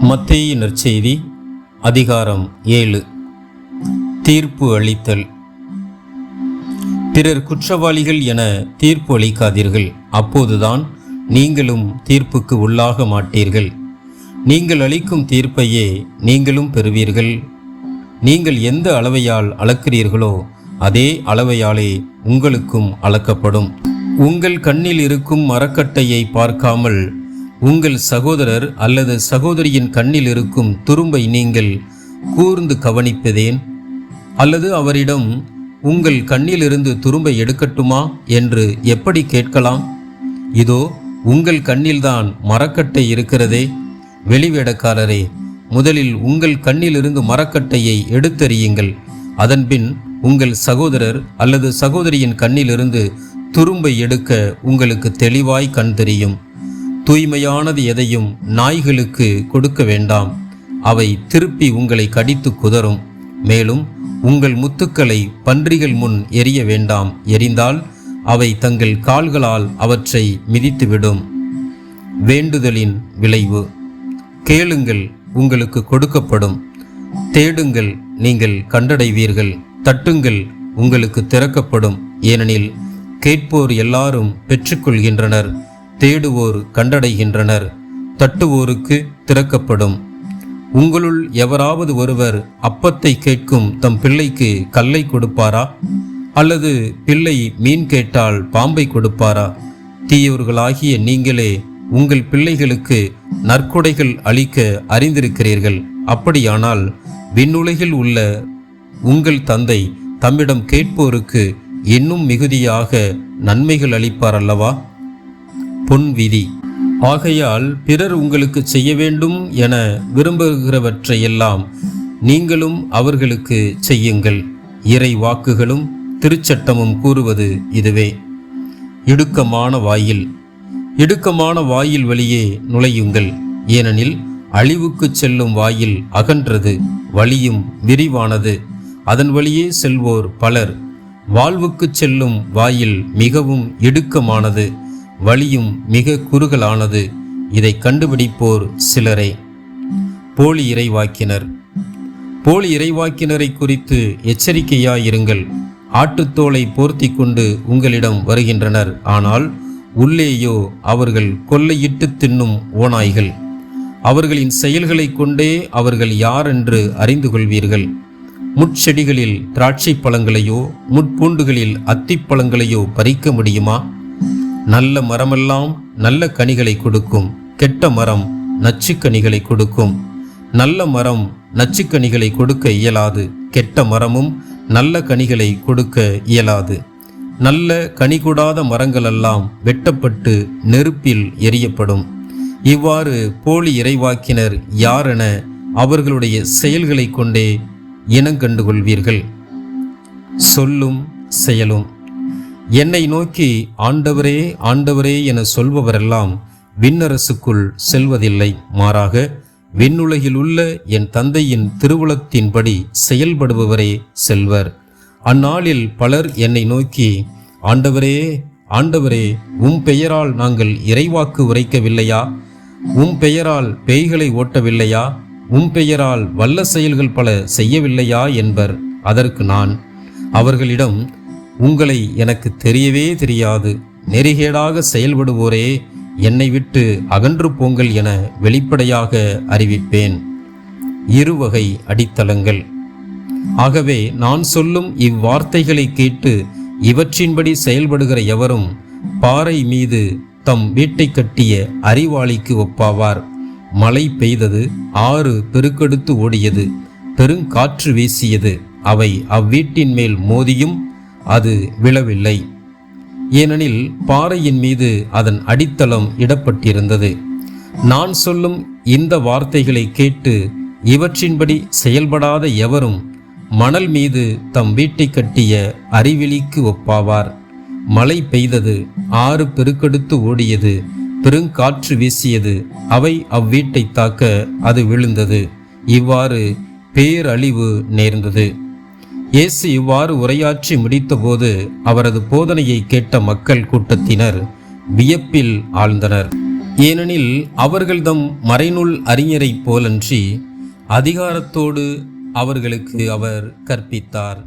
மத்தேயு நற்செய்தி அதிகாரம் 7. தீர்ப்பு அளித்தல். பிறர் குற்றவாளிகள் என தீர்ப்பு அளிக்காதீர்கள், அப்போதுதான் நீங்களும் தீர்ப்புக்கு உள்ளாக மாட்டீர்கள். நீங்கள் அளிக்கும் தீர்ப்பையே நீங்களும் பெறுவீர்கள். நீங்கள் எந்த அளவையால் அளக்கிறீர்களோ அதே அளவையாலே உங்களுக்கும் அளக்கப்படும். உங்கள் கண்ணில் இருக்கும் மரக்கட்டையை பார்க்காமல் உங்கள் சகோதரர் அல்லது சகோதரியின் கண்ணில் இருக்கும் துரும்பை நீங்கள் கூர்ந்து கவனிப்பதேன்? அல்லது அவரிடம் உங்கள் கண்ணிலிருந்து துரும்பை எடுக்கட்டுமா என்று எப்படி கேட்கலாம்? இதோ உங்கள் கண்ணில்தான் மரக்கட்டை இருக்கிறதே. வெளிவேடக்காரரே, முதலில் உங்கள் கண்ணிலிருந்து மரக்கட்டையை எடுத்தறியுங்கள். அதன்பின் உங்கள் சகோதரர் அல்லது சகோதரியின் கண்ணிலிருந்து துரும்பை எடுக்க உங்களுக்கு தெளிவாய் கண் தெரியும். தூய்மையானது எதையும் நாய்களுக்கு கொடுக்க வேண்டாம், அவை திருப்பி உங்களை கடித்து குதறும். மேலும் உங்கள் முத்துக்களை பன்றிகள் முன் எரிய வேண்டாம், எரிந்தால் அவை தங்கள் கால்களால் அவற்றை மிதித்துவிடும். வேண்டுதலின் விளைவு. கேளுங்கள், உங்களுக்கு கொடுக்கப்படும். தேடுங்கள், நீங்கள் கண்டடைவீர்கள். தட்டுங்கள், உங்களுக்கு திறக்கப்படும். ஏனெனில் கேட்போர் எல்லாரும் பெற்றுக்கொள்கின்றனர், தேடுவோர் கண்டடைகின்றனர், தட்டுவோருக்கு திறக்கப்படும். உங்களுள் எவராவது ஒருவர் அப்பத்தை கேட்கும் தம் பிள்ளைக்கு கல்லை கொடுப்பாரா? அல்லது பிள்ளை மீன் கேட்டால் பாம்பை கொடுப்பாரா? தீயவர்களாகிய நீங்களே உங்கள் பிள்ளைகளுக்கு நற்கொடைகள் அளிக்க அறிந்திருக்கிறீர்கள். அப்படியானால் விண்ணுலகில் உள்ள உங்கள் தந்தை தம்மிடம் கேட்போருக்கு இன்னும் மிகுதியாக நன்மைகள் அளிப்பார் அல்லவா? பொன் விதி. ஆகையால் பிறர் உங்களுக்கு செய்ய வேண்டும் என விரும்புகிறவற்றையெல்லாம் நீங்களும் அவர்களுக்கு செய்யுங்கள். இறை வாக்குகளும் திருச்சட்டமும் கூறுவது இதுவே. இடுக்கமான வாயில். இடுக்கமான வாயில் வழியே நுழையுங்கள், ஏனெனில் அழிவுக்கு செல்லும் வாயில் அகன்றது, வழியும் விரிவானது, அதன் வழியே செல்வோர் பலர். வாழ்வுக்கு செல்லும் வாயில் மிகவும் இடுக்கமானது, வழியும் மிக குறுகலானது, இதை கண்டுபிடிப்போர் சிலரே. போலி இறைவாக்கினர். போலி இறைவாக்கினரை குறித்து எச்சரிக்கையாயிருங்கள். ஆட்டுத்தோலை போர்த்தி கொண்டு உங்களிடம் வருகின்றனர், ஆனால் உள்ளேயோ அவர்கள் கொள்ளையிட்டு தின்னும் ஓநாய்கள். அவர்களின் செயல்களை கொண்டே அவர்கள் யார் என்று அறிந்து கொள்வீர்கள். முட்செடிகளில் திராட்சை பழங்களையோ முட்பூண்டுகளில் அத்திப்பழங்களையோ பறிக்க முடியுமா? நல்ல மரமெல்லாம் நல்ல கனிகளை கொடுக்கும், கெட்ட மரம் நச்சுக்கனிகளை கொடுக்கும். நல்ல மரம் நச்சுக்கனிகளை கொடுக்க இயலாது, கெட்ட மரமும் நல்ல கனிகளை கொடுக்க இயலாது. நல்ல கனி கொடாத மரங்களெல்லாம் வெட்டப்பட்டு நெருப்பில் எரியப்படும். இவ்வாறு போலி இறைவாக்கினர் யாரென அவர்களுடைய செயல்களை கொண்டே இனங்கண்டு கொள்வீர்கள். சொல்லும் செயலும். என்னை நோக்கி ஆண்டவரே ஆண்டவரே என சொல்பவரெல்லாம் விண்ணரசுக்குள் செல்வதில்லை, மாறாக விண்ணுலகில் உள்ள என் தந்தையின் திருவுளத்தின்படி செயல்படுபவரே செல்வர். அந்நாளில் பலர் என்னை நோக்கி, ஆண்டவரே ஆண்டவரே, உம் பெயரால் நாங்கள் இறைவாக்கு உரைக்கவில்லையா? உம் பெயரால் பேய்களை ஓட்டவில்லையா? உம் பெயரால் வல்ல செயல்கள் பல செய்யவில்லையா என்பர். அதற்கு நான் அவர்களிடம், உங்களை எனக்கு தெரியவே தெரியாது. நெறிகேடாக செயல்படுவோரே, என்னை விட்டு அகன்று போங்கள் என வெளிப்படையாக அறிவிப்பேன். இருவகை அடித்தளங்கள். ஆகவே நான் சொல்லும் இவ்வார்த்தைகளை கேட்டு இவற்றின்படி செயல்படுகிற எவரும் பாறை மீது தம் வீட்டை கட்டிய அறிவாளிக்கு ஒப்பாவார். மழை பெய்தது, ஆறு பெருக்கெடுத்து ஓடியது, பெருங்காற்று வீசியது, அவை அவ்வீட்டின் மேல் மோதியும் அது விழவில்லை, ஏனெனில் பாறையின் மீது அதன் அடித்தளம் இடப்பட்டிருந்தது. நான் சொல்லும் இந்த வார்த்தைகளை கேட்டு இவற்றின்படி செயல்படாத எவரும் மணல் மீது தம் வீட்டை கட்டிய அறிவிலிக்கு ஒப்பாவார். மழை பெய்தது, ஆறு பெருக்கெடுத்து ஓடியது, பெருங்காற்று வீசியது, அவை அவ்வீட்டை தாக்க அது விழுந்தது. இவ்வாறு பேரழிவு நேர்ந்தது. இயேசு இவ்வாறு உரையாற்றி முடித்தபோது அவரது போதனையை கேட்ட மக்கள் கூட்டத்தினர் வியப்பில் ஆழ்ந்தனர். ஏனெனில் அவர்கள் தம் மறைநூல் அறிஞரைப் போலன்றி அதிகாரத்தோடு அவர்களுக்கு அவர் கற்பித்தார்.